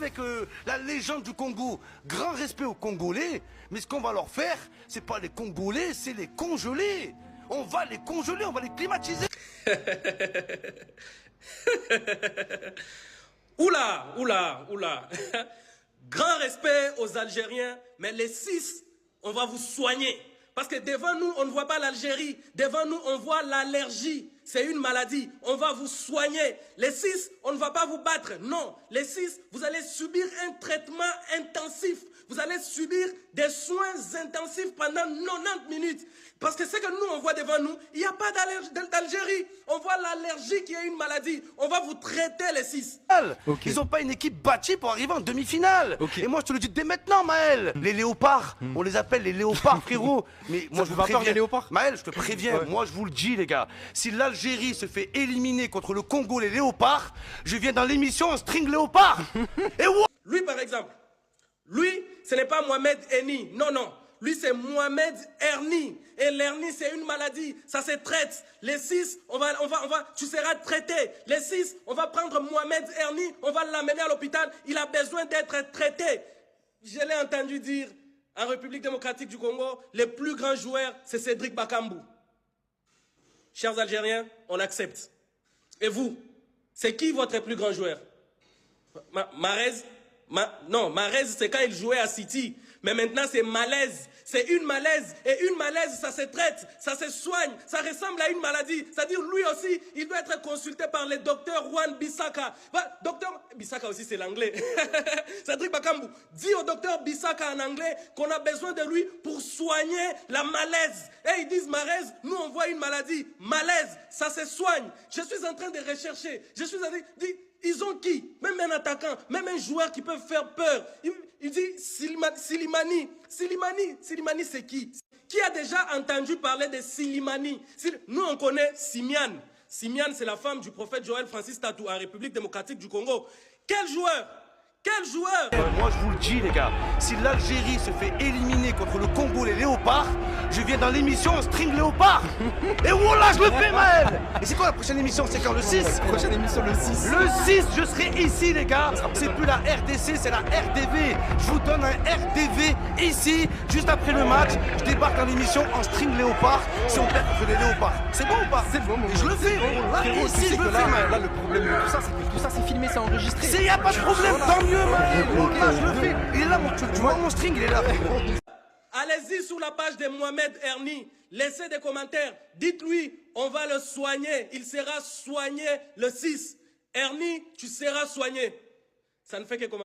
avec la légende du Congo. Grand respect aux Congolais, mais ce qu'on va leur faire, c'est pas les Congolais, c'est les congeler. On va les congeler, on va les climatiser. Oula, oula, oula. Grand respect aux Algériens, mais les 6, on va vous soigner. Parce que devant nous, on ne voit pas l'Algérie. Devant nous, on voit l'allergie. C'est une maladie. On va vous soigner. Les 6, on ne va pas vous battre. Non. Les 6, vous allez subir un traitement intensif. Vous allez subir des soins intensifs pendant 90 minutes. Parce que ce que nous, on voit devant nous, il n'y a pas d'Algérie. On voit l'allergie qui est une maladie. On va vous traiter les 6. Okay. Ils n'ont pas une équipe bâtie pour arriver en demi-finale. Okay. Et moi, je te le dis dès maintenant, Maël. Les léopards, on les appelle les léopards, frérot. Mais moi, je vous préviens. Les léopards. Maël, je te préviens. Ouais. Moi, je vous le dis, les gars. Si l'Algérie se fait éliminer contre le Congo, les léopards, je viens dans l'émission en string léopard. Et lui, par exemple, lui, ce n'est pas Mohamed Eni. Non, non. Lui, c'est Mohamed Erni. Et l'hernie, c'est une maladie. Ça se traite. Les 6, tu seras traité. Les 6, on va prendre Mohamed Erni, on va l'amener à l'hôpital. Il a besoin d'être traité. Je l'ai entendu dire, en République démocratique du Congo, les plus grands joueurs, c'est Cédric Bakambu. Chers Algériens, on accepte. Et vous, c'est qui votre plus grand joueur? Mahrez? Non, Mahrez, c'est quand il jouait à City. Mais maintenant, c'est malaise. C'est une malaise. Et une malaise, ça se traite, ça se soigne, ça ressemble à une maladie. C'est-à-dire, lui aussi, il doit être consulté par le docteur Juan Bissaka. Docteur Bissaka aussi, c'est l'anglais. Cédric Bakambu dit au docteur Bissaka en anglais qu'on a besoin de lui pour soigner la malaise. Et ils disent, Mahrez, nous, on voit une maladie. Malaise, ça se soigne. Je suis en train de rechercher. Je suis en train de dire, ils ont qui? Même un attaquant, même un joueur qui peut faire peur. Il dit Silimani. Silimani, c'est qui? Qui a déjà entendu parler de Silimani? Nous, on connaît Simian. Simian, c'est la femme du prophète Joël Francis Tatou en République démocratique du Congo. Quel joueur? Quel joueur? Moi, je vous le dis, les gars. Si l'Algérie se fait éliminer contre le Congo, les léopards, je viens dans l'émission en string léopard. Et voilà, je le fais, Maël. Et c'est quoi la prochaine émission? C'est quand, le 6? Prochaine émission, le 6. Le 6, je serai ici, les gars. C'est plus la RDC, c'est la RDV. Je vous donne un RDV ici, juste après le match. Je débarque dans l'émission en string léopard. Si on perd contre les léopards. C'est bon ou pas? C'est bon, et je le fais. Là, ici, je le fais, Maël. Là, le problème de tout ça, c'est que tout ça, c'est filmé, c'est enregistré. Il n'y a pas de problème, tant mieux, Maël. Là, je le fais. Il est là, tu vois mon string, il est là. Allez-y sur la page de Mohamed Erni. Laissez des commentaires. Dites-lui, on va le soigner. Il sera soigné le 6. Erni, tu seras soigné. Ça ne fait que commencer.